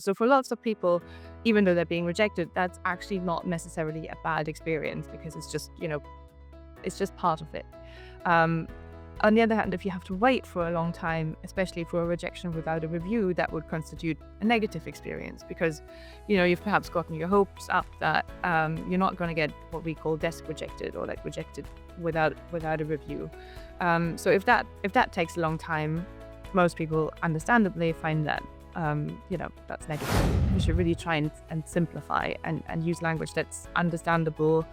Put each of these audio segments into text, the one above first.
So for lots of people, even though they're being rejected, that's actually not necessarily a bad experience because it's just, it's just part of it. Um, on the other hand, if you have to wait for a long time, especially for a rejection without a review, that would constitute a negative experience because, you've perhaps gotten your hopes up that you're not going to get what we call desk rejected or like rejected without a review. So if that takes a long time, most people understandably find that that's negative. We should really try and simplify and use language that's understandable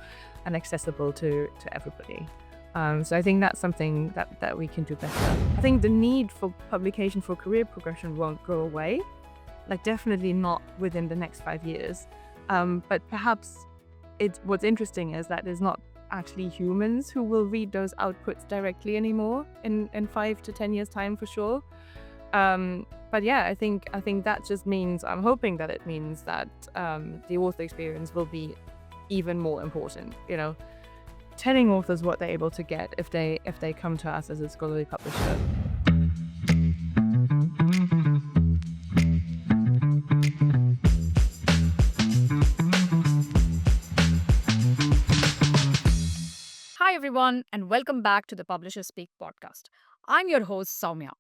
and accessible to everybody. So I think that's something that we can do better. I think the need for publication for career progression won't go away, like definitely not within the next 5 years. But perhaps what's interesting is that there's not actually humans who will read those outputs directly anymore in 5 to 10 years time for sure. But yeah, I think that just means, I'm hoping that it means that the author experience will be even more important, telling authors what they're able to get if they come to us as a scholarly publisher. Hi everyone, and welcome back to the Publisherspeak podcast. I'm your host Sowmya.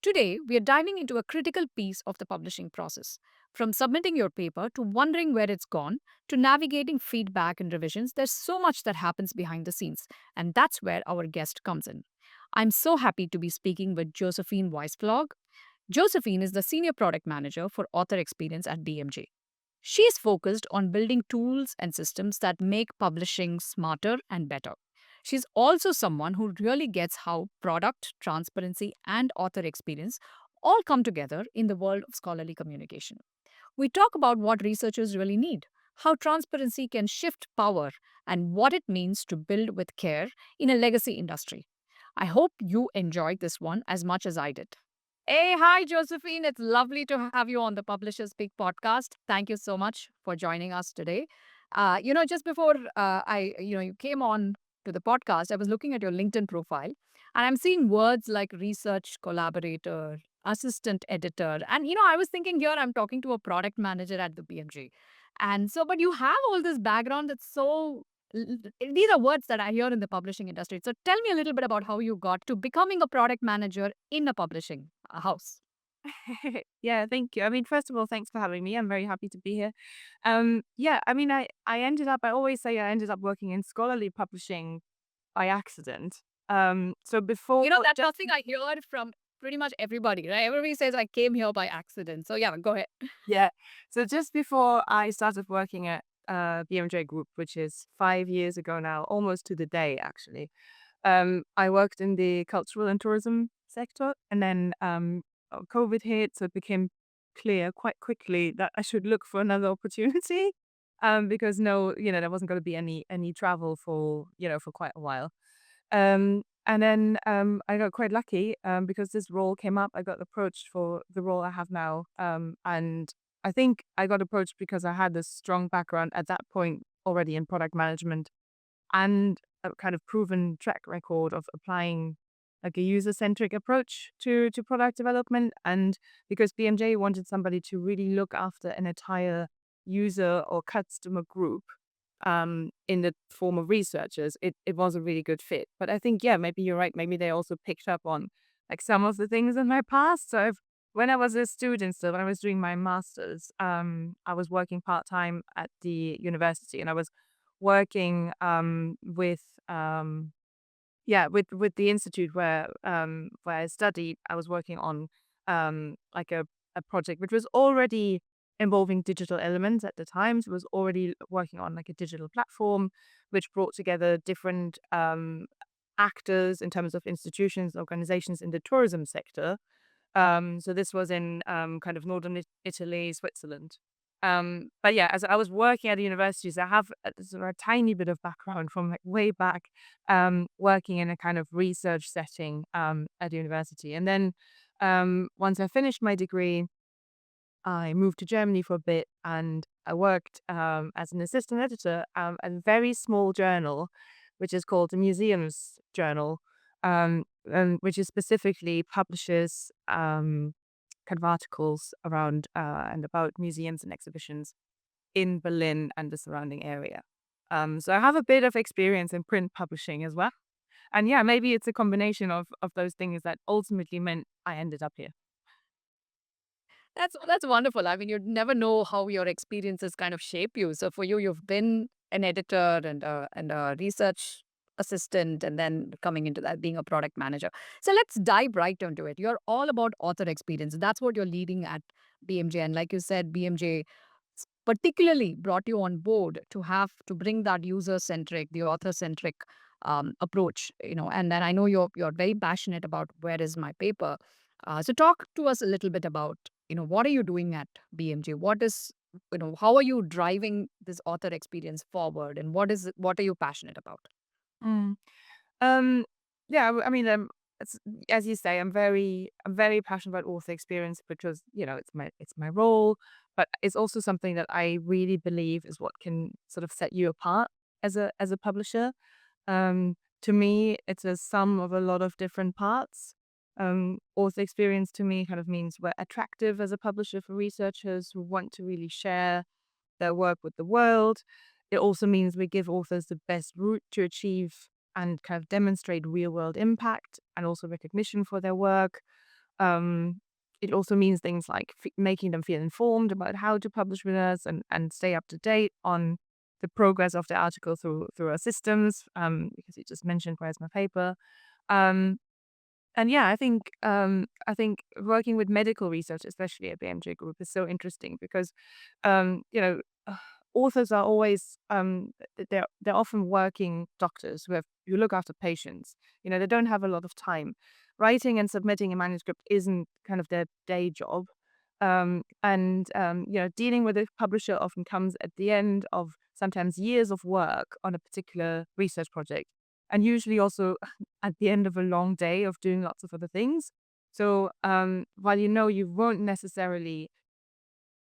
Today, we are diving into a critical piece of the publishing process. From submitting your paper to wondering where it's gone, to navigating feedback and revisions, there's so much that happens behind the scenes, and that's where our guest comes in. I'm so happy to be speaking with Josephine Weisflog. Josephine is the Senior Product Manager for Author Experience at BMJ. She is focused on building tools and systems that make publishing smarter and better. She's also someone who really gets how product, transparency, and author experience all come together in the world of scholarly communication. We talk about what researchers really need, how transparency can shift power, and what it means to build with care in a legacy industry. I hope you enjoyed this one as much as I did. Hey, hi, Josephine. It's lovely to have you on the Publishers Speak podcast. Thank you so much for joining us today. Just before you came on to the podcast, I was looking at your LinkedIn profile and I'm seeing words like research collaborator, assistant editor. And, I was thinking here I'm talking to a product manager at the BMG. And so, but you have all this background that's so, these are words that I hear in the publishing industry. So tell me a little bit about how you got to becoming a product manager in a publishing house. Yeah, thank you. I mean, first of all, thanks for having me. I'm very happy to be here. Yeah, I mean, I always say I ended up working in scholarly publishing by accident. So before, That's something I hear from pretty much everybody, right? Everybody says I came here by accident. So yeah, go ahead. yeah, so just before I started working at BMJ Group, which is 5 years ago now, almost to the day, actually. I worked in the cultural and tourism sector, and then COVID hit, so it became clear quite quickly that I should look for another opportunity. Because there wasn't going to be any travel for quite a while. And then I got quite lucky because this role came up. I got approached for the role I have now, and I think I got approached because I had this strong background at that point already in product management and a kind of proven track record of applying like a user-centric approach to product development. And because BMJ wanted somebody to really look after an entire user or customer group in the form of researchers, it was a really good fit. But I think, yeah, maybe you're right. Maybe they also picked up on like some of the things in my past. So when I was a student still, when I was doing my master's, I was working part-time at the university, and I was working with the institute where I studied. I was working on like a project which was already involving digital elements at the time. So it was already working on like a digital platform which brought together different actors in terms of institutions, organizations in the tourism sector. So this was in kind of northern Italy, Switzerland. But yeah, as I was working at the universities, I have sort of a tiny bit of background from like way back, working in a kind of research setting at the university. And then once I finished my degree, I moved to Germany for a bit, and I worked as an assistant editor at a very small journal, which is called the Museums Journal, and which is specifically publishes kind kind of articles around and about museums and exhibitions in Berlin and the surrounding area. So I have a bit of experience in print publishing as well. And yeah, maybe it's a combination of those things that ultimately meant I ended up here. That's wonderful. I mean, you'd never know how your experiences kind of shape you. So for you, you've been an editor and a research assistant, and then coming into that being a product manager. So let's dive right into it. You're all about author experience. That's what you're leading at BMJ, and like you said, BMJ particularly brought you on board to have to bring that user centric, the author centric approach. And then I know you're very passionate about where is my paper. So talk to us a little bit about what are you doing at BMJ? What is how are you driving this author experience forward, and what are you passionate about? Mm. Um, yeah, I mean, it's, as you say, I'm very passionate about author experience because it's my role, but it's also something that I really believe is what can sort of set you apart as a publisher. To me, it's a sum of a lot of different parts. Author experience to me kind of means we're attractive as a publisher for researchers who want to really share their work with the world. It also means we give authors the best route to achieve and kind of demonstrate real world impact and also recognition for their work. Um, it also means things like making them feel informed about how to publish with us and stay up to date on the progress of the article through our systems. Because you just mentioned where's my paper. Um, and yeah, I think working with medical research, especially at BMJ Group, is so interesting because, um, you know, uh, authors are always they're often working doctors who look after patients. They don't have a lot of time. Writing and submitting a manuscript isn't kind of their day job. And dealing with a publisher often comes at the end of sometimes years of work on a particular research project, and usually also at the end of a long day of doing lots of other things. So while you won't necessarily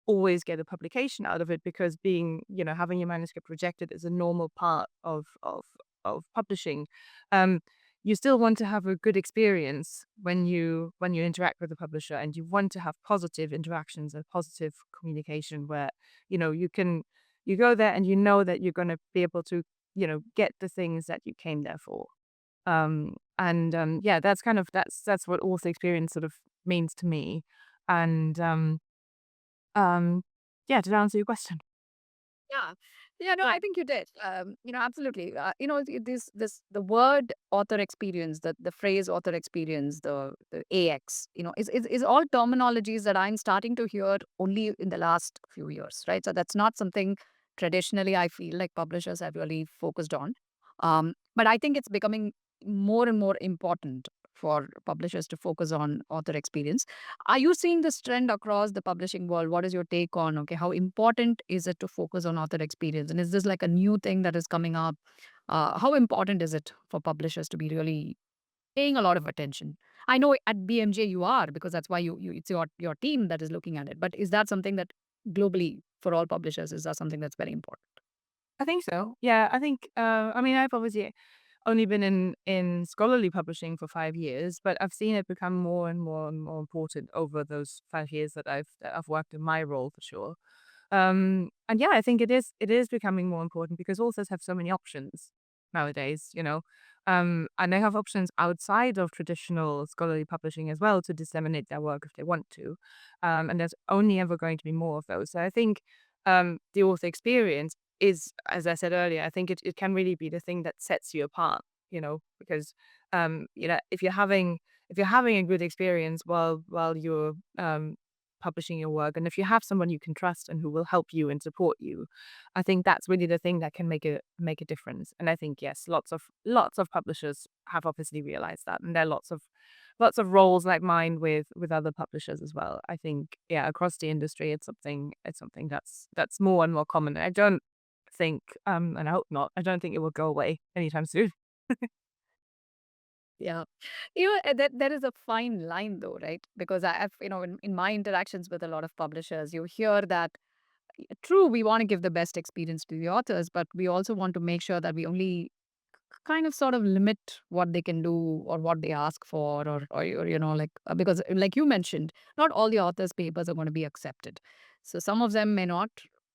always get a publication out of it because having your manuscript rejected is a normal part of publishing. Um, you still want to have a good experience when you interact with the publisher, and you want to have positive interactions and positive communication where you go there and you know that you're going to be able to get the things that you came there for. And yeah, that's what author experience sort of means to me. And yeah, to answer your question. Yeah. Yeah, no, I think you did. Absolutely. The word author experience, the phrase author experience, the AX, is all terminologies that I'm starting to hear only in the last few years, right? So that's not something traditionally I feel like publishers have really focused on. But I think it's becoming more and more important for publishers to focus on author experience. Are you seeing this trend across the publishing world? What is your take on, okay, how important is it to focus on author experience? And is this like a new thing that is coming up? How important is it for publishers to be really paying a lot of attention? I know at BMJ you are, because that's why it's your team that is looking at it. But is that something that globally for all publishers, is that something that's very important? I think so. Yeah, I think. I mean, I've obviously only been in scholarly publishing for 5 years, but I've seen it become more and more and more important over those 5 years that I've worked in my role for sure. And yeah, I think it is becoming more important because authors have so many options nowadays. And they have options outside of traditional scholarly publishing as well to disseminate their work if they want to. And there's only ever going to be more of those. So I think the author experience is, as I said earlier, I think it can really be the thing that sets you apart, because if you're having a good experience while you're publishing your work, and if you have someone you can trust and who will help you and support you, I think that's really the thing that can make a difference. And I think yes, lots of publishers have obviously realized that, and there are lots of roles like mine with other publishers as well. I think yeah, across the industry, it's something that's more and more common. I don't think, and I hope not, I don't think it will go away anytime soon. Yeah. That there is a fine line though, right? Because I've, in my interactions with a lot of publishers, you hear that true, we want to give the best experience to the authors, but we also want to make sure that we only kind of sort of limit what they can do or what they ask for, because like you mentioned, not all the authors' papers are going to be accepted. So some of them may not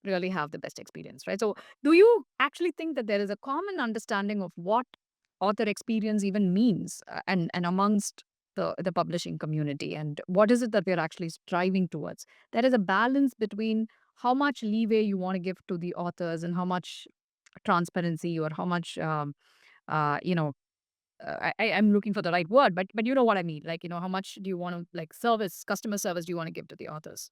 really have the best experience, right? So do you actually think that there is a common understanding of what author experience even means, and amongst the publishing community, and what is it that we're actually striving towards? There is a balance between how much leeway you want to give to the authors and how much transparency, or how much you know I'm looking for the right word, but you know what I mean, like, how much do you want to, like, customer service do you want to give to the authors?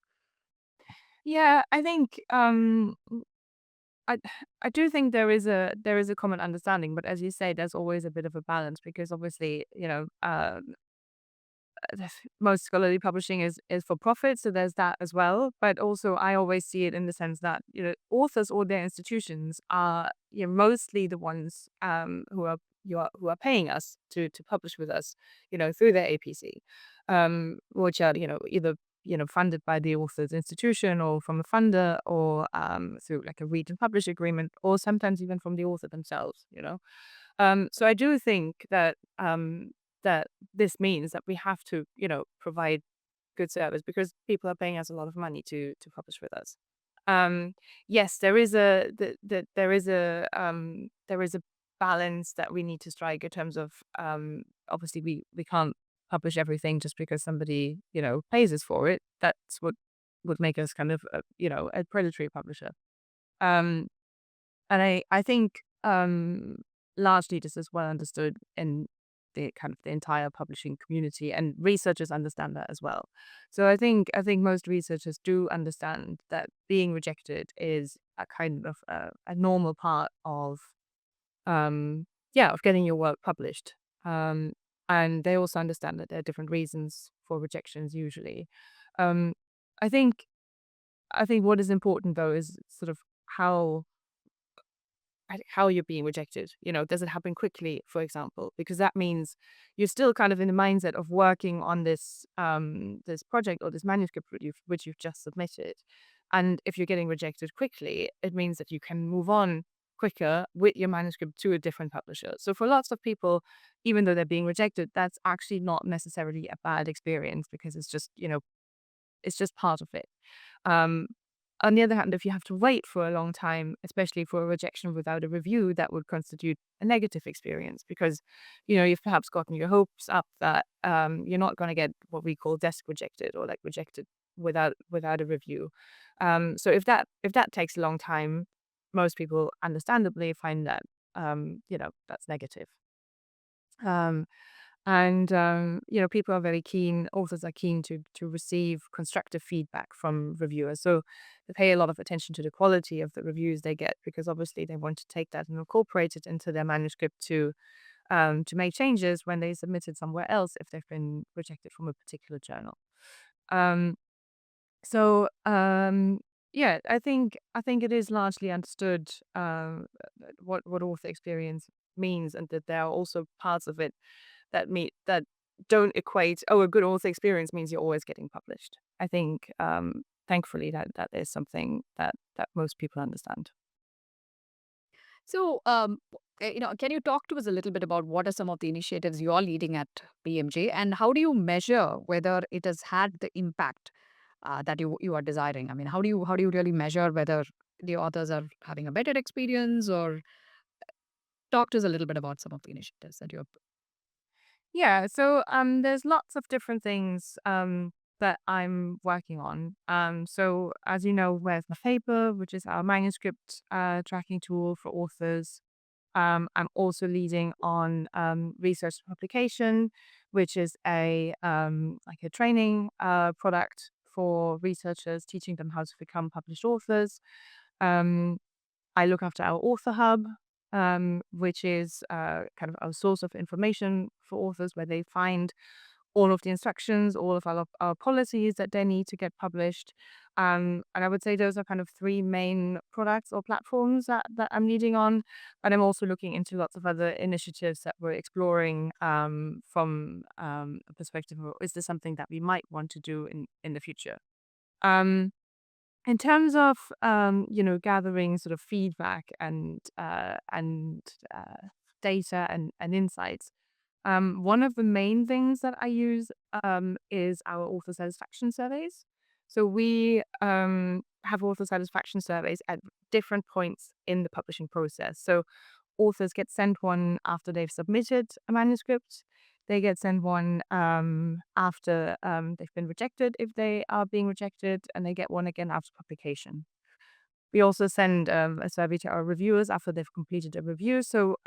Yeah, I think I I do think there is a common understanding, but as you say, there's always a bit of a balance because obviously, most scholarly publishing is for profit, so there's that as well. But also, I always see it in the sense that authors or their institutions are mostly the ones who are paying us to publish with us, through their APC, which are either funded by the author's institution or from a funder or through like a read and publish agreement or sometimes even from the author themselves. So I do think that this means that we have to, provide good service because people are paying us a lot of money to publish with us. Um, yes, there is a balance that we need to strike in terms of obviously we can't publish everything just because somebody pays us for it. That's what would make us kind of a predatory publisher. Um, and I think largely this is well understood in the kind of the entire publishing community, and researchers understand that as well. So I think most researchers do understand that being rejected is a kind of a normal part of getting your work published. Um, and they also understand that there are different reasons for rejections usually. Um, I think I think what is important though is sort of how how you're being rejected. Does it happen quickly, for example? Because that means you're still kind of in the mindset of working on this project or this manuscript which you've just submitted. And if you're getting rejected quickly, it means that you can move on quicker with your manuscript to a different publisher. So for lots of people, even though they're being rejected, that's actually not necessarily a bad experience because it's just part of it. Um, on the other hand, if you have to wait for a long time, especially for a rejection without a review, that would constitute a negative experience because, you've perhaps gotten your hopes up that you're not going to get what we call desk rejected or like rejected without a review. So if that takes a long time, most people understandably find that that's negative. Um, and people are very keen, authors are keen to receive constructive feedback from reviewers. So they pay a lot of attention to the quality of the reviews they get because obviously they want to take that and incorporate it into their manuscript to make changes when they submit it somewhere else if they've been rejected from a particular journal. Um, so yeah, I think it is largely understood what author experience means, and that there are also parts of it that don't equate. Oh, a good author experience means you're always getting published. I think thankfully that is something that most people understand. So, can you talk to us a little bit about what are some of the initiatives you're leading at BMJ, and how do you measure whether it has had the impact that you are desiring? I mean, how do you really measure whether the authors are having a better experience, or talk to us a little bit about some of the initiatives that you're. Yeah, so there's lots of different things that I'm working on. So as you know, where's my paper, which is our manuscript tracking tool for authors. I'm also leading on research publication, which is a like a training product for researchers, teaching them how to become published authors. Um, I look after our author hub, which is kind of our source of information for authors, where they find all of the instructions, all of our policies that they need to get published. And I would say those are kind of three main products or platforms that I'm leading on. But I'm also looking into lots of other initiatives that we're exploring from a perspective of, is this something that we might want to do in the future? Um, in terms of gathering sort of feedback and data and insights. One of the main things that I use is our author satisfaction surveys. So we have author satisfaction surveys at different points in the publishing process. So authors get sent one after they've submitted a manuscript. They get sent one after they've been rejected, if they are being rejected, and they get one again after publication. We also send a survey to our reviewers after they've completed a review. So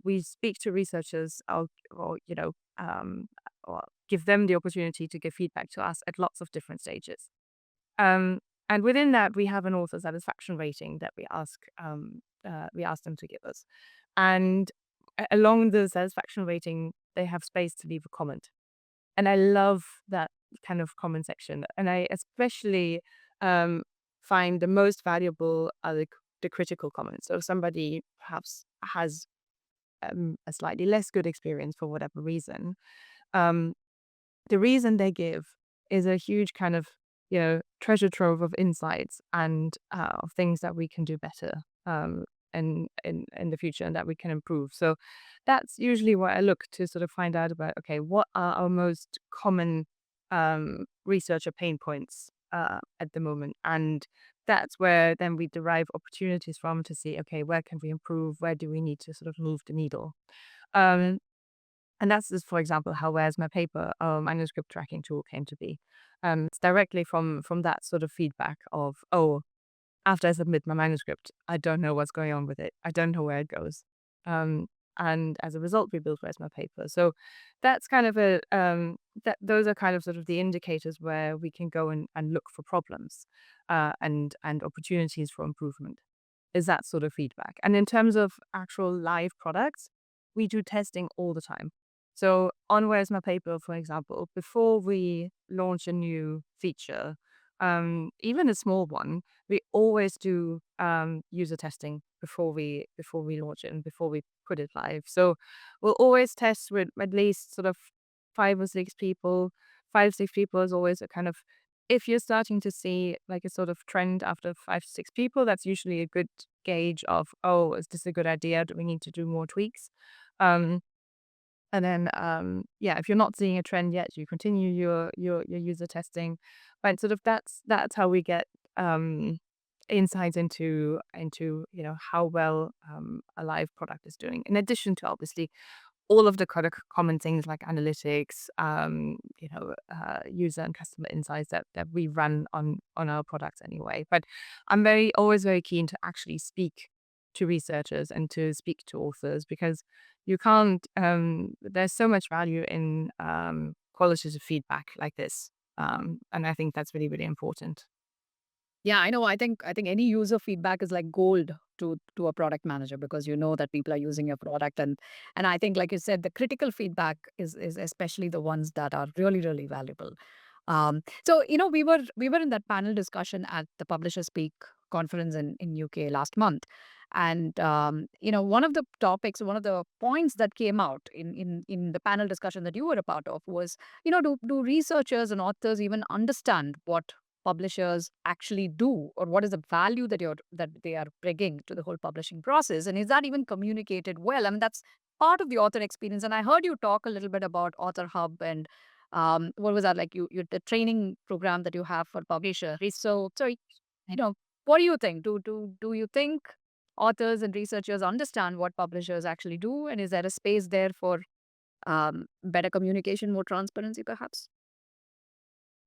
we speak to researchers or give them the opportunity to give feedback to us at lots of different stages. Um, and within that, we have an author satisfaction rating that we ask them to give us. And along the satisfaction rating, they have space to leave a comment. And I love that kind of comment section. And I especially um, find the most valuable are the critical comments. So if somebody perhaps has a slightly less good experience for whatever reason, um, the reason they give is a huge kind of treasure trove of insights and things that we can do better in the future and that we can improve. So that's usually where I look to sort of find out about, okay, what are our most common researcher pain points at the moment, and that's where then we derive opportunities from to see, okay, where can we improve, where do we need to sort of move the needle. um, and that's just, for example, how Where's My Paper manuscript tracking tool came to be. It's directly from that sort of feedback of, oh, after I submit my manuscript, I don't know what's going on with it. I don't know where it goes. Um, and as a result, we built Where's My Paper. So that's kind of those are kind of sort of the indicators where we can go and look for problems and opportunities for improvement, is that sort of feedback. And in terms of actual live products, we do testing all the time. So on Where's My Paper, for example, before we launch a new feature, even a small one, we always do user testing before we launch it and before we put it live. So we'll always test with at least sort of 5 or 6 people. 5 6 people is always a kind of, if you're starting to see like a sort of trend after 5 6 people, that's usually a good gauge of, oh, is this a good idea? Do we need to do more tweaks? Um, and then, yeah, if you're not seeing a trend yet, you continue your user testing. But sort of that's how we get insights into how well a live product is doing. In addition to obviously all of the kind of common things like analytics, user and customer insights that we run on our products anyway. But I'm always very keen to actually speak to researchers and to speak to authors, because you can't. There's so much value in qualitative feedback like this, and I think that's really really important. Yeah, I know. I think any user feedback is like gold to a product manager, because you know that people are using your product. And I think, like you said, the critical feedback is especially the ones that are really, really valuable. So we were in that panel discussion at the Publisherspeak conference in UK last month. And one of the topics, one of the points that came out in the panel discussion that you were a part of was, do researchers and authors even understand what publishers actually do, or what is the value that they are bringing to the whole publishing process, and is that even communicated well? I mean, that's part of the author experience. And I heard you talk a little bit about Author Hub, and what was that, like, you the training program that you have for publishers. So what do you think? Do you think authors and researchers understand what publishers actually do, and is there a space there for better communication, more transparency, perhaps?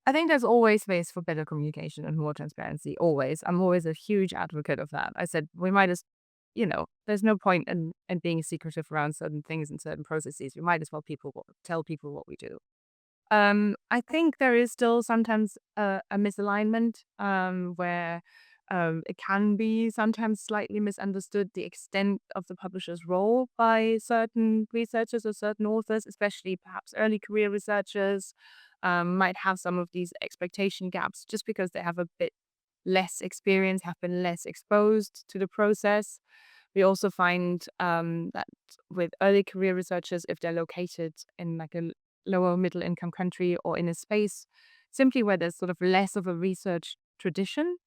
I think there's always space for better communication and more transparency. Always, I'm always a huge advocate of that. I said we might as there's no point in being secretive around certain things and certain processes. We might as well tell people what we do. I think there is still sometimes a misalignment where it can be sometimes slightly misunderstood the extent of the publisher's role by certain researchers or certain authors, especially perhaps early career researchers, might have some of these expectation gaps just because they have a bit less experience, have been less exposed to the process. We also find that with early career researchers, if they're located in like a lower middle income country or in a space simply where there's sort of less of a research tradition,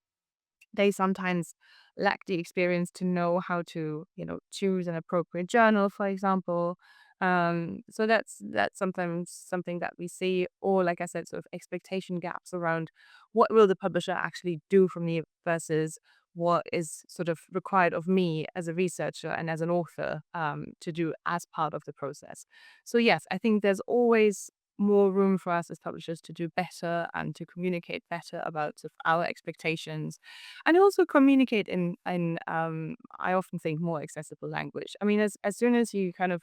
they sometimes lack the experience to know how to, choose an appropriate journal, for example. So that's sometimes something that we see, or like I said, sort of expectation gaps around what will the publisher actually do for me versus what is sort of required of me as a researcher and as an author to do as part of the process. So yes, I think there's always more room for us as publishers to do better and to communicate better about sort of our expectations, and also communicate in I often think more accessible language. I mean, as soon as you kind of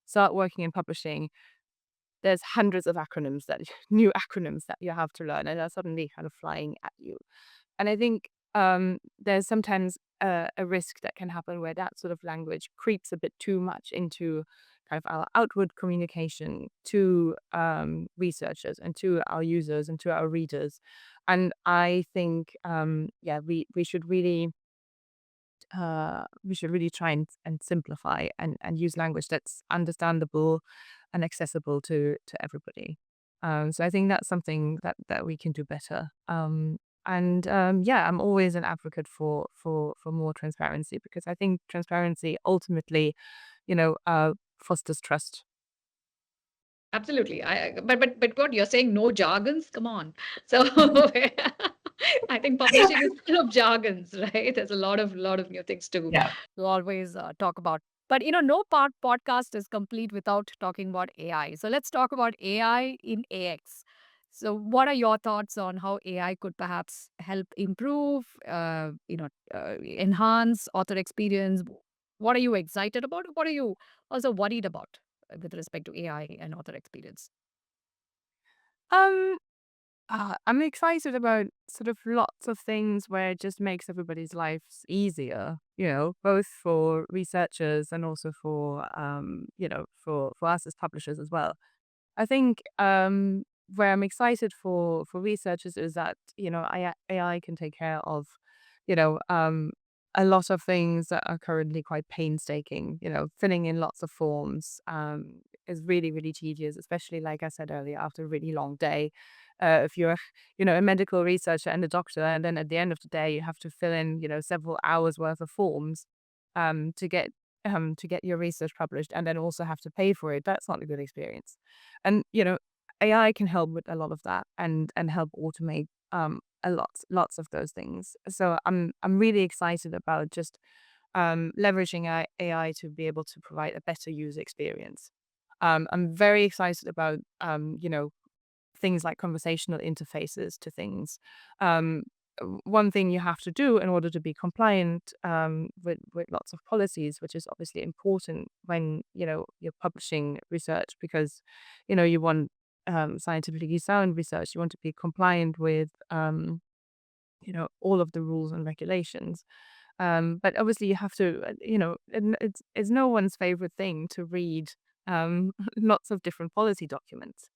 start working in publishing, there's hundreds of acronyms that new acronyms that you have to learn, and they're suddenly kind of flying at you. And I think there's sometimes a risk that can happen where that sort of language creeps a bit too much into kind of our outward communication to researchers and to our users and to our readers. And I think, yeah, we should really try and simplify and use language that's understandable and accessible to everybody. So I think that's something that we can do better. And yeah, I'm always an advocate for more transparency, because I think transparency ultimately, fosters trust. Absolutely. But what you're saying, no jargons? Come on. So I think publishing is full of jargons, right? There's a lot of new things Yeah. to always talk about. But no podcast is complete without talking about AI. So let's talk about AI in AX. So what are your thoughts on how AI could perhaps help improve, enhance author experience? What are you excited about? What are you also worried about with respect to AI and author experience? Um, I'm excited about sort of lots of things where it just makes everybody's lives easier, both for researchers and also for us as publishers as well. I think where I'm excited for researchers is that AI can take care of you know um, a lot of things that are currently quite painstaking. Filling in lots of forms is really really tedious, especially like I said earlier, after a really long day. If you're a medical researcher and a doctor, and then at the end of the day you have to fill in several hours worth of forms to get your research published, and then also have to pay for it. That's not a good experience. And AI can help with a lot of that and help automate lots of those things. So I'm really excited about just leveraging AI to be able to provide a better user experience. I'm very excited about things like conversational interfaces to things. Um, One thing you have to do in order to be compliant with lots of policies, which is obviously important when you're publishing research, because you want scientifically sound research. You want to be compliant with all of the rules and regulations. But obviously you have to, it's no one's favorite thing to read lots of different policy documents.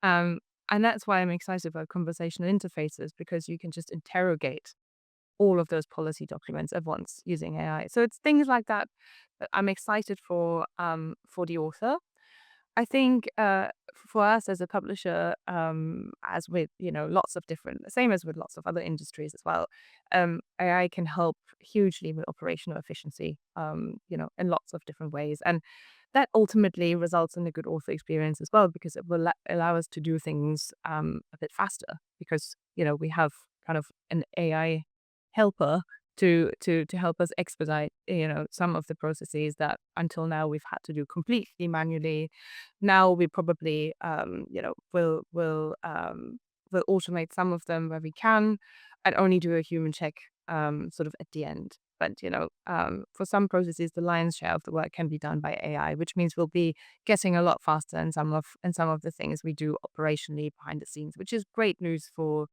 Um, and that's why I'm excited about conversational interfaces, because you can just interrogate all of those policy documents at once using AI. So it's things like that that I'm excited for the author. I think for us as a publisher, as with lots of different, same as with lots of other industries as well, AI can help hugely with operational efficiency, in lots of different ways, and that ultimately results in a good author experience as well, because it will allow us to do things a bit faster, because we have kind of an AI helper to help us expedite some of the processes that until now we've had to do completely manually. Now we probably will automate some of them where we can, and only do a human check sort of at the end. But for some processes, the lion's share of the work can be done by AI, which means we'll be getting a lot faster in some of the things we do operationally behind the scenes, which is great news for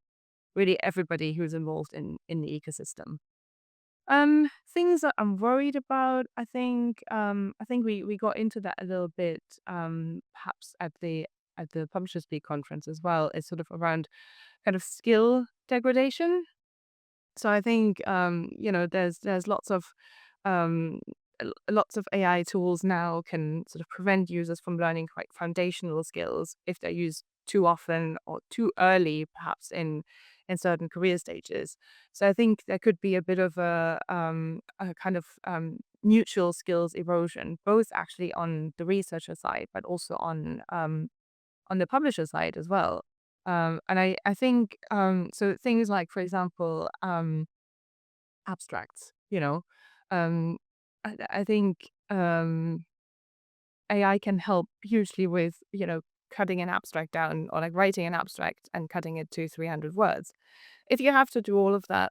really everybody who's involved in the ecosystem. Things that I'm worried about, I think we got into that a little bit, perhaps at the Publisherspeak conference as well. Is sort of around kind of skill degradation. So I think there's um lots of AI tools now can sort of prevent users from learning quite foundational skills if they're used too often or too early, perhaps in in certain career stages. So I think there could be a bit of a kind of mutual skills erosion, both actually on the researcher side, but also on the publisher side as well. And I think so things like, for example, abstracts, um, I think AI can help hugely with, cutting an abstract down or like writing an abstract and cutting it to 300 words. If you have to do all of that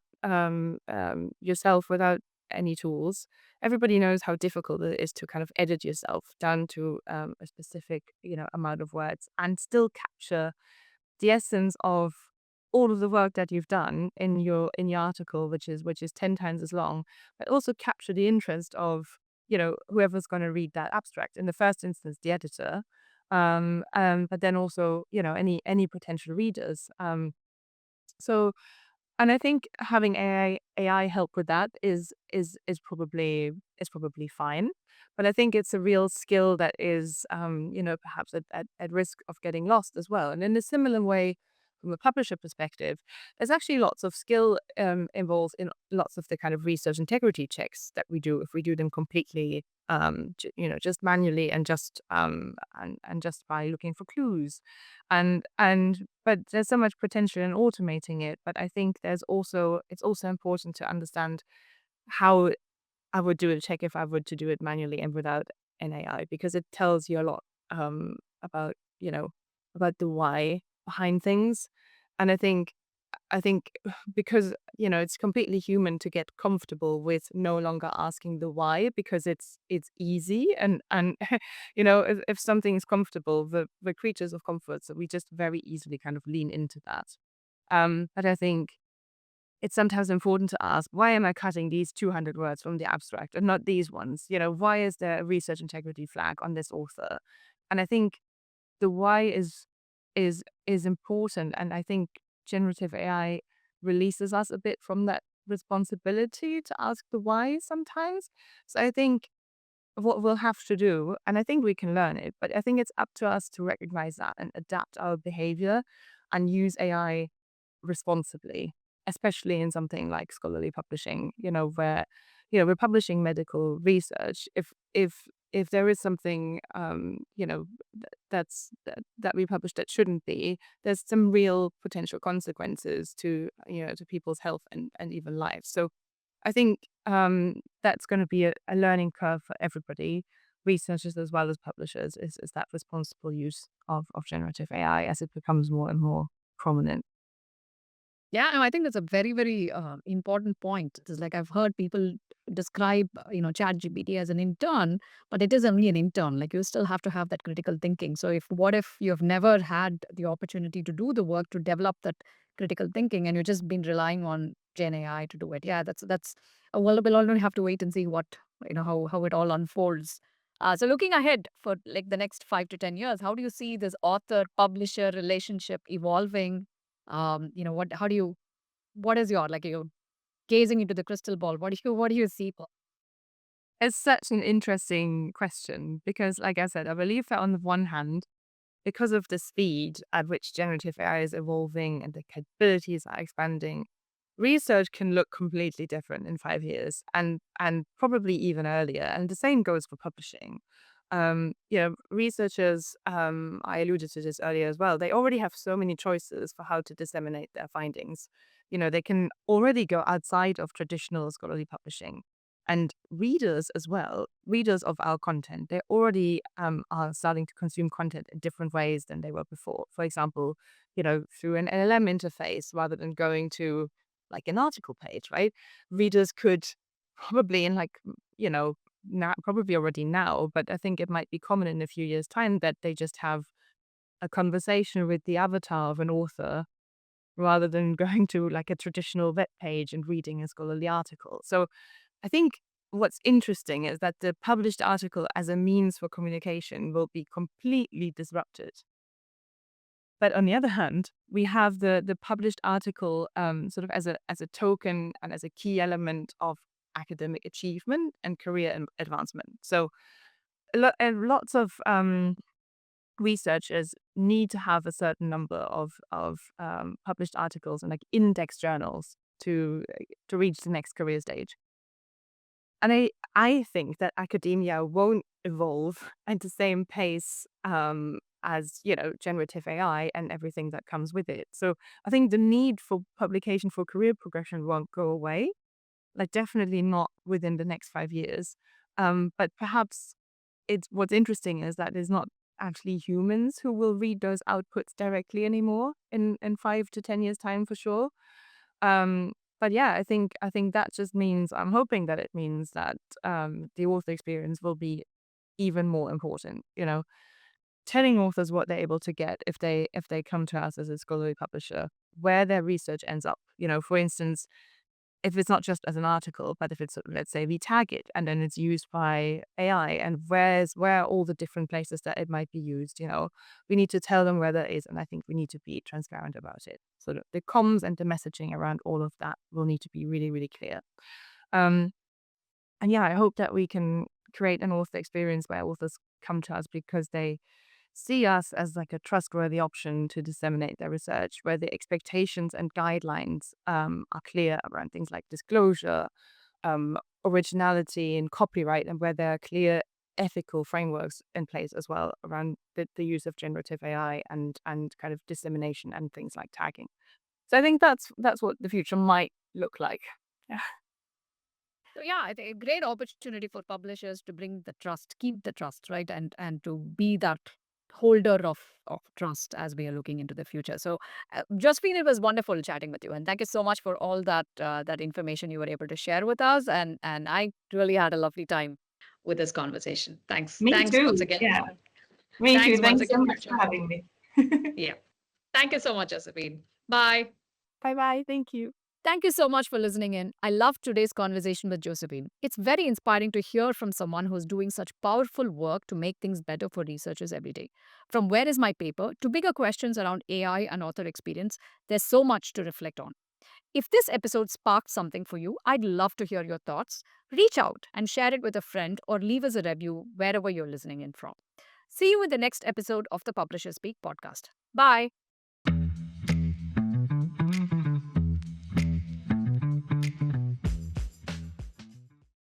yourself without any tools, everybody knows how difficult it is to kind of edit yourself down to a specific, amount of words and still capture the essence of all of the work that you've done in your article, which is 10 times as long, but also capture the interest of, whoever's going to read that abstract. In the first instance, the editor, but then also, any potential readers. So and I think having AI help with that is probably fine. But I think it's a real skill that is perhaps at risk of getting lost as well. And in a similar way, from a publisher perspective, there's actually lots of skill involved in lots of the kind of research integrity checks that we do if we do them completely just manually and just by looking for clues. But there's so much potential in automating it. But I think it's also important to understand how I would do a check if I were to do it manually and without an AI, because it tells you a lot about, about the why behind things. And I think because, it's completely human to get comfortable with no longer asking the why, because it's easy and if something is comfortable, the creatures of comfort, so we just very easily kind of lean into that. But I think it's sometimes important to ask, why am I cutting these 200 words from the abstract and not these ones? Why is there a research integrity flag on this author? And I think the why is important, and I think generative AI releases us a bit from that responsibility to ask the why sometimes. So I think what we'll have to do, and I think we can learn it, but I think it's up to us to recognize that and adapt our behavior and use AI responsibly, especially in something like scholarly publishing, where, we're publishing medical research. If there is something, that we publish that shouldn't be, there's some real potential consequences to people's health and even lives. So I think that's going to be a learning curve for everybody, researchers as well as publishers, is that responsible use of generative AI as it becomes more and more prominent. Yeah, no, I think that's a very, very important point. It's like I've heard people describe, ChatGPT as an intern, but it is only an intern. Like you still have to have that critical thinking. So what if you have never had the opportunity to do the work to develop that critical thinking, and you've just been relying on Gen AI to do it? Yeah, that's well, we'll only have to wait and see what how it all unfolds. So looking ahead for like the next 5 to 10 years, how do you see this author publisher relationship evolving? What how do you what is your like you gazing into the crystal ball, what do you see? It's such an interesting question because, like I said, I believe that on the one hand, because of the speed at which generative AI is evolving and the capabilities are expanding, research can look completely different in 5 years and probably even earlier. And the same goes for publishing. Researchers, I alluded to this earlier as well, they already have so many choices for how to disseminate their findings. They can already go outside of traditional scholarly publishing. And readers as well, readers of our content, they already are starting to consume content in different ways than they were before. For example, through an LLM interface rather than going to like an article page, right? Readers could probably in like, now, probably already now, but I think it might be common in a few years' time that they just have a conversation with the avatar of an author rather than going to like a traditional web page and reading a scholarly article. So I think what's interesting is that the published article as a means for communication will be completely disrupted. But on the other hand, we have the published article sort of as a token and as a key element of academic achievement and career advancement. So lots of researchers need to have a certain number of published articles in like index journals to reach the next career stage. And I think that academia won't evolve at the same pace as, generative AI and everything that comes with it. So I think the need for publication for career progression won't go away, like definitely not within the next 5 years. But perhaps what's interesting is that it's not actually humans who will read those outputs directly anymore in 5 to 10 years time for sure. Um, but yeah, I think that just means I'm hoping that it means that the author experience will be even more important. Telling authors what they're able to get if they come to us as a scholarly publisher, where their research ends up. For instance, if it's not just as an article, but if it's, let's say, we tag it and then it's used by AI, and where are all the different places that it might be used, we need to tell them where that is. And I think we need to be transparent about it. So the comms and the messaging around all of that will need to be really, really clear. Um, and yeah, I hope that we can create an author experience where authors come to us because they see us as like a trustworthy option to disseminate their research, where the expectations and guidelines are clear around things like disclosure, originality, and copyright, and where there are clear ethical frameworks in place as well around the use of generative AI and kind of dissemination and things like tagging. So I think that's what the future might look like. Yeah. So yeah, I think a great opportunity for publishers to bring the trust, keep the trust, right, and to be that holder of trust as we are looking into the future. So, Josephine, it was wonderful chatting with you, and thank you so much for all that information you were able to share with us. And I really had a lovely time with this conversation. Thanks, Me thanks once too. again. Yeah. Me too. Thanks once Thanks so again for much for joining. having me. Yeah, thank you so much, Josephine. Bye. Bye bye. Thank you. Thank you so much for listening in. I loved today's conversation with Josephine. It's very inspiring to hear from someone who's doing such powerful work to make things better for researchers every day. From where is my paper to bigger questions around AI and author experience, there's so much to reflect on. If this episode sparked something for you, I'd love to hear your thoughts. Reach out and share it with a friend or leave us a review wherever you're listening in from. See you in the next episode of the Publisher Speak podcast. Bye.